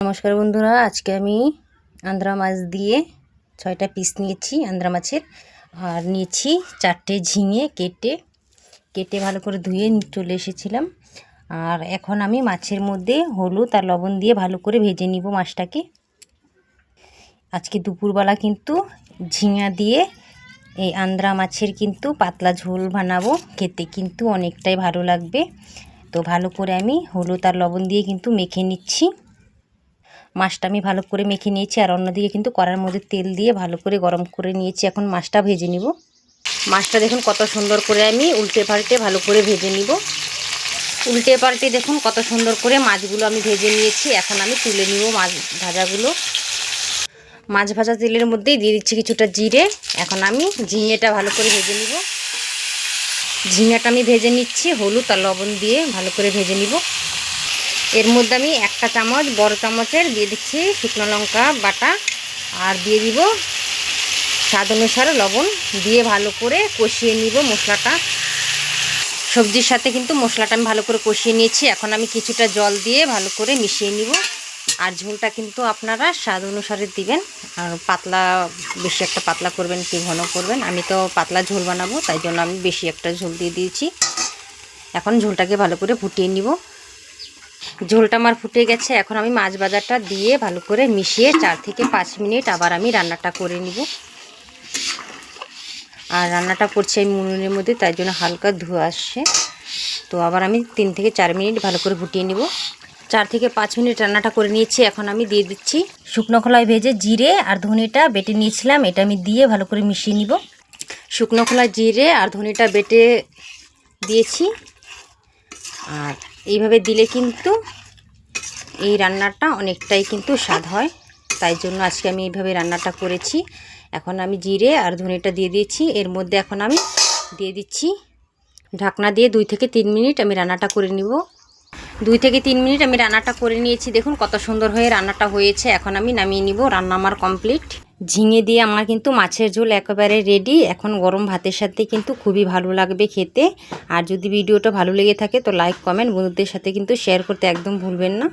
নমস্কার বন্ধুরা, আজকে আমি আন্দ্রা মাছ দিয়ে 6টা পিস নিয়েছি আন্দ্রা মাছের। আর নিয়েছি 4টে ঝিঙে কেটে ভালো করে ধুয়ে চলে এসেছিলাম। আর এখন আমি মাছের মধ্যে হলুদ আর লবণ দিয়ে ভালো করে ভেজে নিব মাছটাকে। আজকে দুপুরবেলা কিন্তু ঝিঙা দিয়ে এই আন্দ্রা মাছের কিন্তু পাতলা ঝোল বানাবো, খেতে কিন্তু অনেকটাই ভালো লাগবে। তো ভালো করে আমি হলুদ আর লবণ দিয়ে কিন্তু মেখে নিচ্ছি। মাছটা আমি ভালো করে মেখে নিয়েছি। আর অন্যদিকে কিন্তু কড়ার মধ্যে তেল দিয়ে ভালো করে গরম করে নিয়েছি। এখন মাছটা ভেজে নিব। মাছটা দেখুন কত সুন্দর করে আমি উল্টে পাল্টে ভালো করে ভেজে নিব। উল্টে পাল্টে দেখুন কত সুন্দর করে মাছগুলো আমি ভেজে নিয়েছি। এখন আমি তুলে নিব মাছ ভাজাগুলো। মাছ ভাজা তেলের মধ্যেই দিয়ে দিচ্ছি কিছুটা জিরে। এখন আমি ঝিঙেটা ভালো করে ভেজে নিব। ঝিঙাটা আমি ভেজে নিচ্ছি হলুদ আর লবণ দিয়ে ভালো করে ভেজে নিব। এর মধ্যে আমি একটা চামচ বড় চামচের দিয়ে দিচ্ছি শুকনো লঙ্কা বাটা, আর দিয়ে দিব স্বাদ অনুসারে লবণ দিয়ে ভালো করে কষিয়ে নিব মশলাটা। সবজির সাথে কিন্তু মশলাটা আমি ভালো করে কষিয়ে নিয়েছি। এখন আমি কিছুটা জল দিয়ে ভালো করে মিশিয়ে নিব। আর ঝোলটা কিন্তু আপনারা স্বাদ অনুসারে দিবেন। আর পাতলা বেশি একটা পাতলা করবেন কি ঘন করবেন, আমি তো পাতলা ঝোল বানাবো, তাই জন্য আমি বেশি একটা ঝোল দিয়ে দিয়েছি। এখন ঝোলটাকে ভালো করে ফুটিয়ে নিব। ঝোলটা আমার ফুটে গেছে। এখন আমি মাছ ভাজাটা দিয়ে ভালো করে মিশিয়ে 4 থেকে 5 মিনিট আবার আমি রান্নাটা করে নিব। আর রান্নাটা করছি আমি উনুনের মধ্যে, তাই জন্য হালকা ধোঁয়া আসছে। তো আবার আমি 3 থেকে 4 মিনিট ভালো করে ফুটিয়ে নিব। 4 থেকে 5 মিনিট রান্নাটা করে নিয়েছি। এখন আমি দিয়ে দিচ্ছি শুকনো খোলায় ভেজে জিরে আর ধনেটা বেটে নিয়েছিলাম, এটা আমি দিয়ে ভালো করে মিশিয়ে নিব। শুকনো খোলায় জিরে আর ধনেটা বেটে দিয়েছি। আর এইভাবে দিলে কিন্তু এই রান্নাটা অনেকটাই কিন্তু স্বাদ হয়, তাই জন্য আজকে আমি এইভাবে রান্নাটা করেছি। এখন আমি জিরে আর ধনেটা দিয়ে দিয়েছি। এর মধ্যে এখন আমি দিয়ে দিচ্ছি ঢাকনা দিয়ে 2 থেকে 3 মিনিট আমি রান্নাটা করে নিব। 2 থেকে 3 মিনিট আমি রান্নাটা করে নিয়েছি। দেখুন কত সুন্দর হয়ে রান্নাটা হয়েছে। এখন আমি নামিয়ে নিব। রান্না আমার কমপ্লিট। ঝিঙে দিয়ে আমার কিন্তু মাছের ঝোল একেবারে রেডি। এখন গরম ভাতের সাথে কিন্তু খুবই ভালো লাগবে খেতে। আর যদি ভিডিওটা ভালো লেগে থাকে তো লাইক কমেন্ট বন্ধুদের সাথে কিন্তু শেয়ার করতে একদম ভুলবেন না।